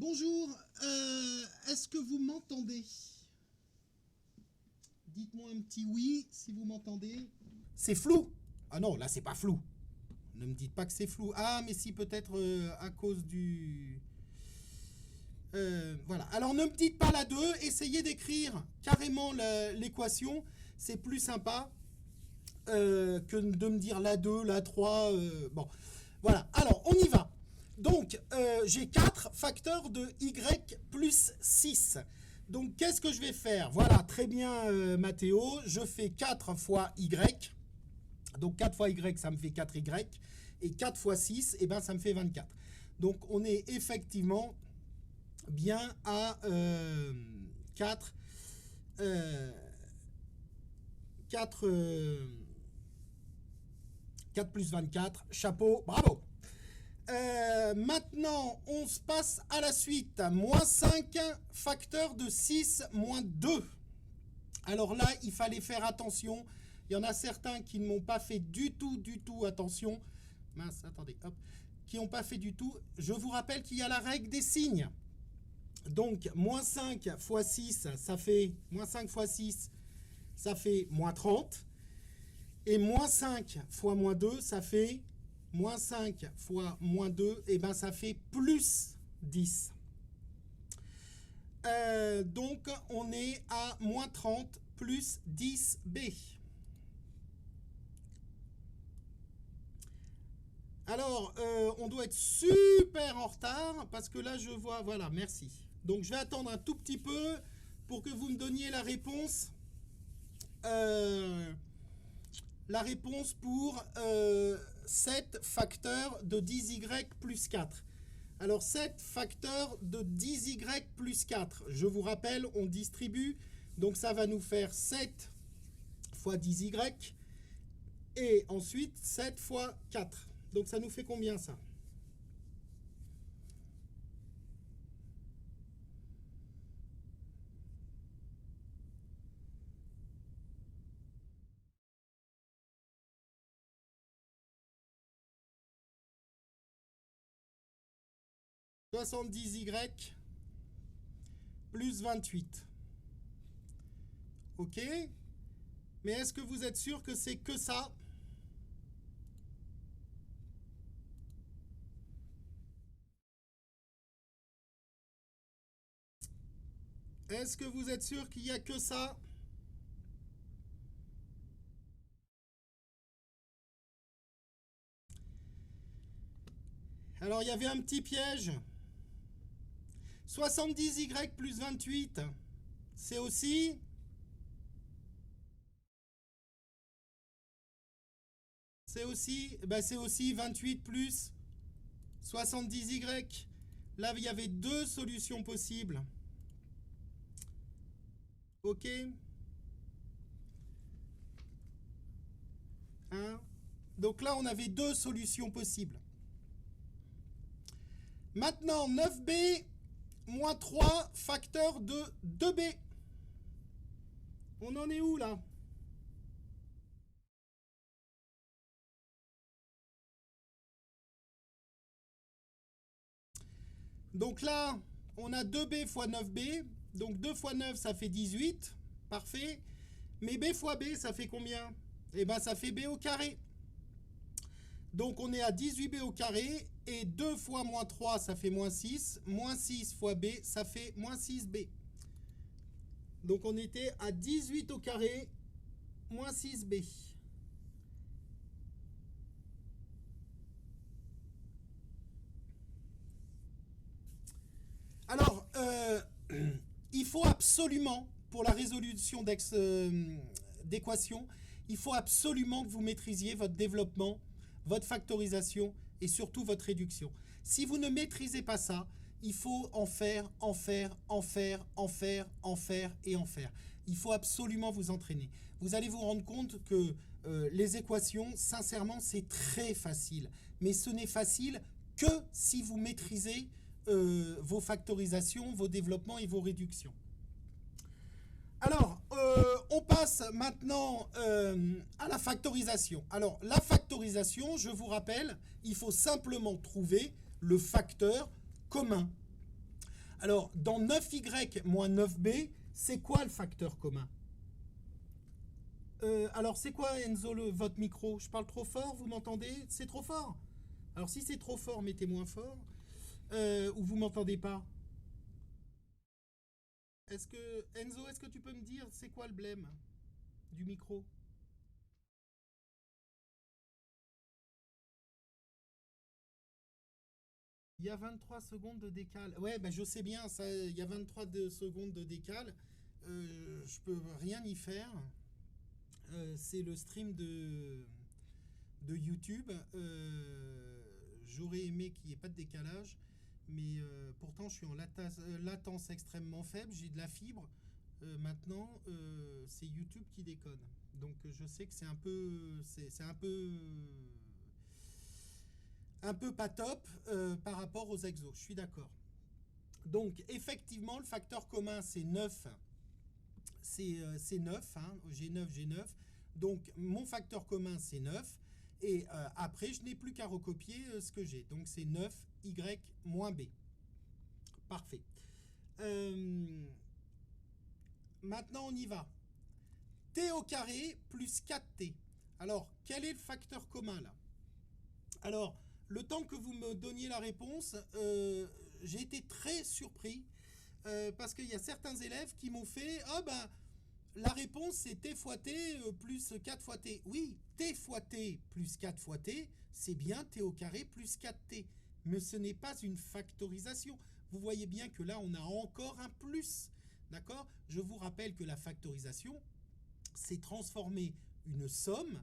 Bonjour, est-ce que vous m'entendez? Dites-moi un petit oui si vous m'entendez. C'est flou? Ah non, là c'est pas flou. Ne me dites pas que c'est flou. Ah, mais si, peut-être à cause du... voilà. Alors ne me dites pas la 2, essayez d'écrire carrément l'équation. C'est plus sympa que de me dire la 2, la 3. Bon, voilà. Alors, on y va. Donc, j'ai 4 facteurs de y plus 6. Donc, qu'est-ce que je vais faire? Voilà, très bien, Mathéo. Je fais 4 fois y. Donc, 4 fois y, ça me fait 4y. Et 4 fois 6, eh ben, ça me fait 24. Donc, on est effectivement bien à 4... 4 plus 24, chapeau, bravo. Maintenant, on se passe à la suite. Moins 5, facteur de 6, moins 2. Alors là, il fallait faire attention. Il y en a certains qui ne m'ont pas fait du tout attention. Mince, attendez, hop. Qui n'ont pas fait du tout. Je vous rappelle qu'il y a la règle des signes. Donc, moins 5 fois 6, ça fait... Moins 5 fois 6, ça fait moins 30. Et moins 5 fois moins 2, ça fait... Moins 5 fois moins 2, et ben ça fait plus 10. Donc, on est à moins 30 plus 10b. Alors, on doit être super en retard, parce que là, je vois... Voilà, merci. Donc, je vais attendre un tout petit peu pour que vous me donniez la réponse. La réponse pour 7 facteurs de 10y plus 4. Alors 7 facteurs de 10y plus 4. Je vous rappelle, on distribue. Donc ça va nous faire 7 fois 10y. Et ensuite 7 fois 4. Donc ça nous fait combien ça ? « 70y plus 28. » Ok. Mais est-ce que vous êtes sûr que c'est que ça ? Est-ce que vous êtes sûr qu'il n'y a que ça ? Alors, il y avait un petit piège. 70y plus 28, c'est aussi... C'est aussi 28 plus 70y. Là, il y avait deux solutions possibles. Ok. Hein? Donc là, on avait deux solutions possibles. Maintenant, 9b moins 3 facteur de 2b. On en est où là ? Donc là, on a 2b fois 9b. Donc 2 fois 9, ça fait 18. Parfait. Mais b fois b, ça fait combien ? Eh bien, ça fait b au carré. Donc, on est à 18b au carré. Et 2 fois moins 3, ça fait moins 6. Moins 6 fois b, ça fait moins 6b. Donc, on était à 18 au carré, moins 6b. Alors, il faut absolument, pour la résolution d'équations, il faut absolument que vous maîtrisiez votre développement, votre factorisation et surtout votre réduction. Si vous ne maîtrisez pas ça, il faut en faire. Il faut absolument vous entraîner. Vous allez vous rendre compte que les équations, sincèrement, c'est très facile. Mais ce n'est facile que si vous maîtrisez vos factorisations, vos développements et vos réductions. Alors, on passe maintenant à la factorisation. Alors, la factorisation, je vous rappelle, il faut simplement trouver le facteur commun. Alors, dans 9y moins 9b, c'est quoi le facteur commun? Alors, c'est quoi, Enzo, votre micro? Je parle trop fort, vous m'entendez? C'est trop fort? Alors, si c'est trop fort, mettez moins fort. Ou vous m'entendez pas? Enzo, est-ce que tu peux me dire c'est quoi le blême du micro? Il y a 23 secondes de décale. Ouais, ben je sais bien, ça, il y a 23 secondes de décale. Je peux rien y faire. C'est le stream de YouTube. J'aurais aimé qu'il n'y ait pas de décalage, mais pourtant je suis en latence extrêmement faible, j'ai de la fibre. Maintenant, c'est YouTube qui déconne. Donc je sais que c'est un peu pas top par rapport aux exos. Je suis d'accord. Donc effectivement, le facteur commun c'est 9. C'est 9, hein, G9. Donc mon facteur commun c'est 9. Et après, je n'ai plus qu'à recopier ce que j'ai. Donc c'est 9y moins b. Parfait. Maintenant, on y va. T au carré plus 4t. Alors, quel est le facteur commun là? Alors, le temps que vous me donniez la réponse, j'ai été très surpris parce qu'il y a certains élèves qui m'ont fait ah ben la réponse c'est t fois t plus 4 fois t. Oui, t fois t plus 4 fois t, c'est bien t au carré plus 4t. Mais ce n'est pas une factorisation. Vous voyez bien que là on a encore un plus. D'accord? Je vous rappelle que la factorisation, c'est transformer une somme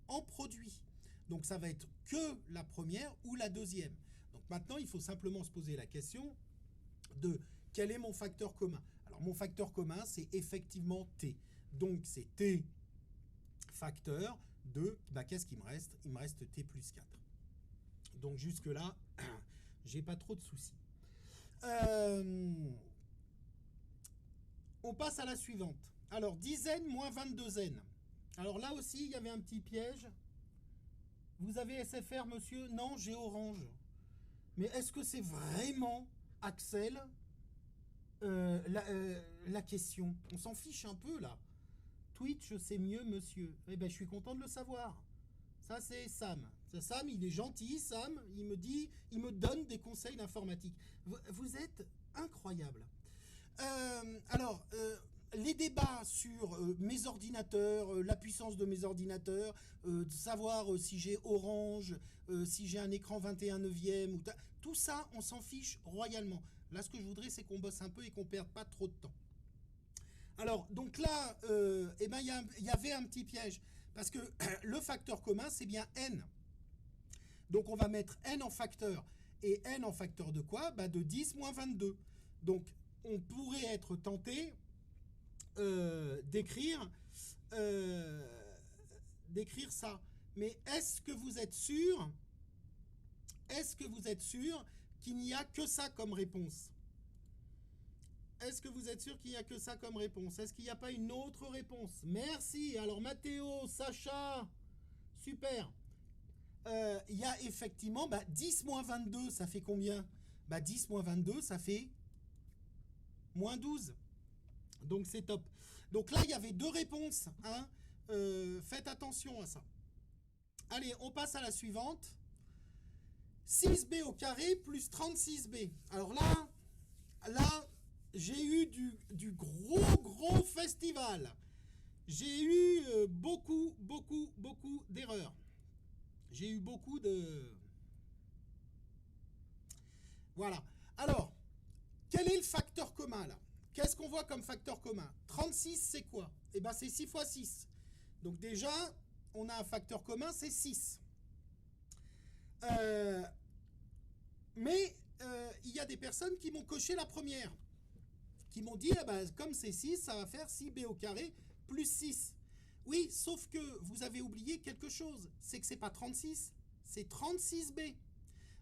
en produit. Donc ça va être que la première ou la deuxième. Donc maintenant, il faut simplement se poser la question de quel est mon facteur commun. Alors mon facteur commun, c'est effectivement t. Donc c'est t facteur de, qu'est-ce qu'il me reste? Il me reste t plus 4. Donc jusque-là, j'ai pas trop de soucis. On passe à la suivante. Alors 10n moins 22n. Alors là aussi, il y avait un petit piège. Vous avez SFR, monsieur? Non, j'ai Orange. Mais est-ce que c'est vraiment, Axel, la question? On s'en fiche un peu, là. Twitch, c'est mieux, monsieur. Eh bien, je suis content de le savoir. Ça, c'est Sam. Sam, il est gentil, Sam. Il me donne des conseils d'informatique. Vous êtes incroyable. Alors, les débats sur mes ordinateurs, la puissance de mes ordinateurs, de savoir si j'ai Orange, si j'ai un écran 21 neuvième, tout ça, on s'en fiche royalement. Là, ce que je voudrais, c'est qu'on bosse un peu et qu'on perde pas trop de temps. Alors, donc là, eh ben, il y avait un petit piège, parce que le facteur commun, c'est bien n. Donc, on va mettre n en facteur. Et n en facteur de quoi? De 10 moins 22. Donc, on pourrait être tenté d'écrire ça. Mais est-ce que vous êtes sûr qu'il n'y a que ça comme réponse? Est-ce que vous êtes sûr qu'il n'y a que ça comme réponse? Est-ce qu'il n'y a pas une autre réponse? Merci. Alors Mathéo, Sacha, super. Il y a effectivement 10 moins 22, ça fait combien? 10 moins 22, ça fait moins 12. Donc c'est top. Donc là, il y avait deux réponses. Hein. Faites attention à ça. Allez, on passe à la suivante. 6b au carré plus 36b. Alors là, j'ai eu du gros festival. J'ai eu beaucoup d'erreurs. J'ai eu beaucoup de... Voilà. Alors, quel est le facteur commun là? Qu'est-ce qu'on voit comme facteur commun? 36, c'est quoi? Eh bien, c'est 6 fois 6. Donc déjà, on a un facteur commun, c'est 6. Mais il y a des personnes qui m'ont coché la première. Qui m'ont dit, comme c'est 6, ça va faire 6b au carré plus 6. Oui, sauf que vous avez oublié quelque chose. C'est que c'est pas 36, c'est 36b.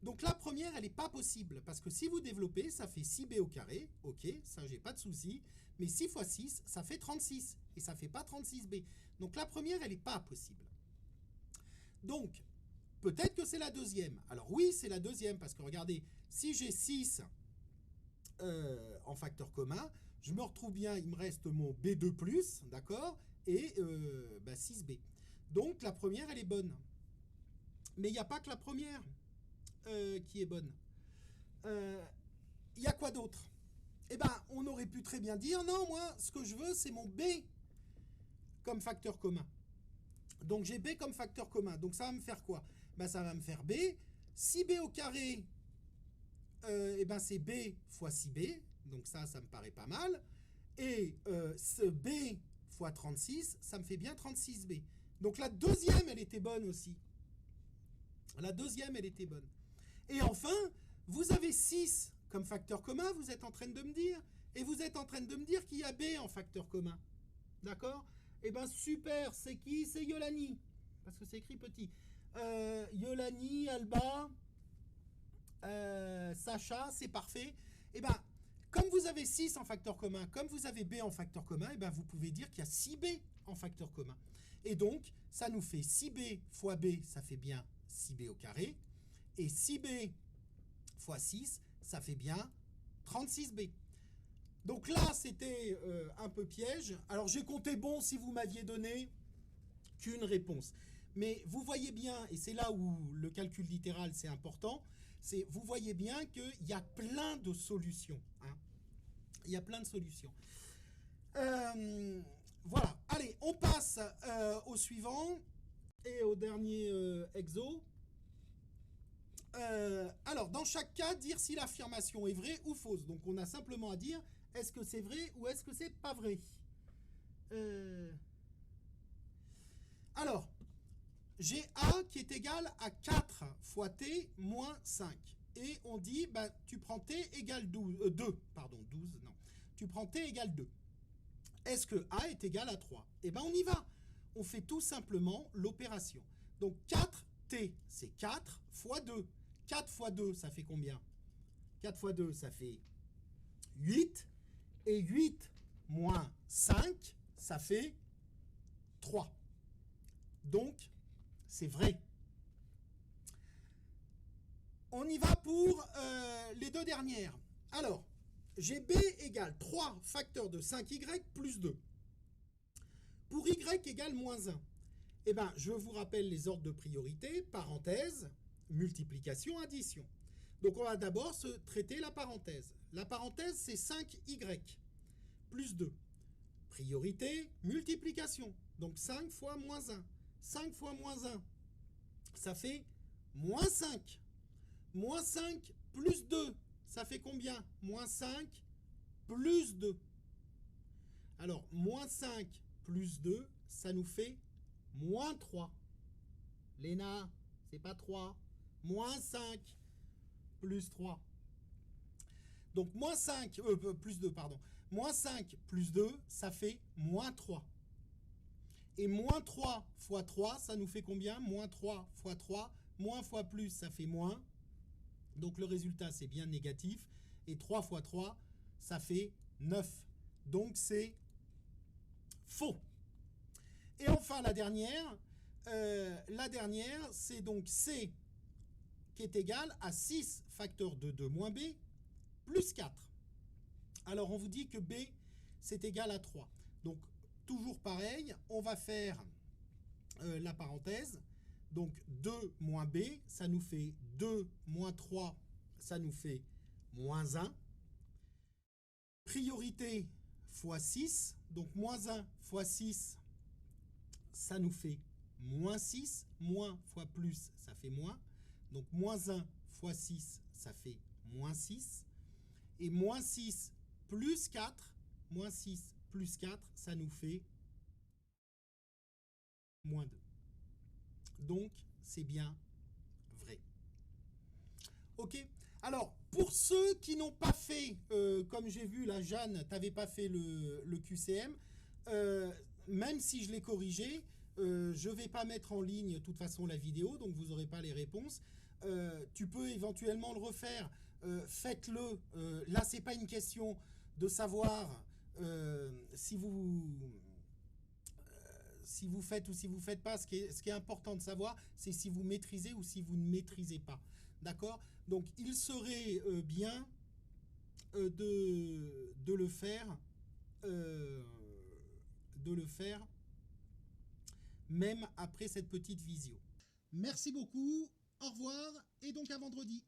Donc la première, elle n'est pas possible, parce que si vous développez, ça fait 6b au carré, ok, ça j'ai pas de souci, mais 6 fois 6, ça fait 36, et ça fait pas 36b. Donc la première, elle n'est pas possible. Donc, peut-être que c'est la deuxième. Alors oui, c'est la deuxième, parce que regardez, Si j'ai 6 en facteur commun, je me retrouve bien, il me reste mon B2+, d'accord, et 6B. Donc la première, elle est bonne. Mais il n'y a pas que la première qui est bonne. Il y a quoi d'autre? Eh bien, on aurait pu très bien dire, non, moi, ce que je veux, c'est mon B comme facteur commun. Donc j'ai B comme facteur commun. Donc ça va me faire quoi? Ça va me faire B. 6B au carré, c'est B fois 6B. Donc ça me paraît pas mal. Et ce B fois 36, ça me fait bien 36B. Donc la deuxième, elle était bonne aussi. La deuxième, elle était bonne. Et enfin, vous avez 6 comme facteur commun, vous êtes en train de me dire. Et vous êtes en train de me dire qu'il y a B en facteur commun. D'accord? Eh bien, super. C'est qui? C'est Yolani. Parce que c'est écrit petit. Yolani, Alba, Sacha, c'est parfait. Eh bien, comme vous avez 6 en facteur commun, comme vous avez B en facteur commun, eh bien, vous pouvez dire qu'il y a 6B en facteur commun. Et donc, ça nous fait 6B fois B, ça fait bien 6B au carré. Et 6B fois 6, ça fait bien 36B. Donc là, c'était un peu piège. Alors, j'ai compté bon si vous m'aviez donné qu'une réponse. Mais vous voyez bien, et c'est là où le calcul littéral, c'est important, c'est vous voyez bien qu'il y a plein de solutions. Hein. Il y a plein de solutions. Voilà. Allez, on passe au suivant et au dernier exo. Alors, dans chaque cas, dire si l'affirmation est vraie ou fausse. Donc, on a simplement à dire est-ce que c'est vrai ou est-ce que c'est pas vrai. Alors, j'ai A qui est égal à 4 fois T moins 5. Et on dit, tu prends T égale 2. Pardon, 12, non. Tu prends T égale 2. Est-ce que A est égal à 3? Eh bien, on y va. On fait tout simplement l'opération. Donc, 4T, c'est 4 fois 2. 4 fois 2, ça fait combien? 4 fois 2, ça fait 8. Et 8 moins 5, ça fait 3. Donc, c'est vrai. On y va pour les deux dernières. Alors, j'ai B égale 3 facteurs de 5y plus 2. Pour y égale moins 1. Eh bien, je vous rappelle les ordres de priorité, parenthèse, multiplication, addition. Donc, on va d'abord se traiter la parenthèse. La parenthèse, c'est 5y plus 2. Priorité, multiplication. Donc, 5 fois moins 1. 5 fois moins 1, ça fait moins 5. Moins 5 plus 2, ça fait combien? Moins 5 plus 2. Alors, moins 5 plus 2, ça nous fait moins 3. Léna, c'est pas 3. Moins 5 plus 3. Donc, moins 5, plus 2, pardon. Moins 5 plus 2, ça fait moins 3. Et moins 3 fois 3, ça nous fait combien? Moins 3 fois 3, moins fois plus, ça fait moins. Donc, le résultat, c'est bien négatif. Et 3 fois 3, ça fait 9. Donc, c'est faux. Et enfin, la dernière, c'est donc C qui est égal à 6 facteur de 2 moins B plus 4. Alors, on vous dit que B, c'est égal à 3. Donc, toujours pareil, on va faire la parenthèse. Donc, 2 moins B, ça nous fait 2 moins 3, ça nous fait moins 1. Priorité fois 6, donc moins 1 fois 6, ça nous fait moins 6. Moins fois plus, ça fait moins. Donc, moins 1 fois 6, ça fait moins 6. Et moins 6 plus 4, moins 6 plus 4, ça nous fait moins 2. Donc, c'est bien vrai. Ok. Alors, pour ceux qui n'ont pas fait, comme j'ai vu là, Jeanne, tu n'avais pas fait le QCM, même si je l'ai corrigé, je ne vais pas mettre en ligne de toute façon la vidéo, donc vous n'aurez pas les réponses. Tu peux éventuellement le refaire. Faites-le. Là, ce n'est pas une question de savoir si vous faites ou si vous ne faites pas. Ce qui est important de savoir, c'est si vous maîtrisez ou si vous ne maîtrisez pas. D'accord? Donc, il serait bien de le faire, même après cette petite visio. Merci beaucoup, au revoir, et donc à vendredi.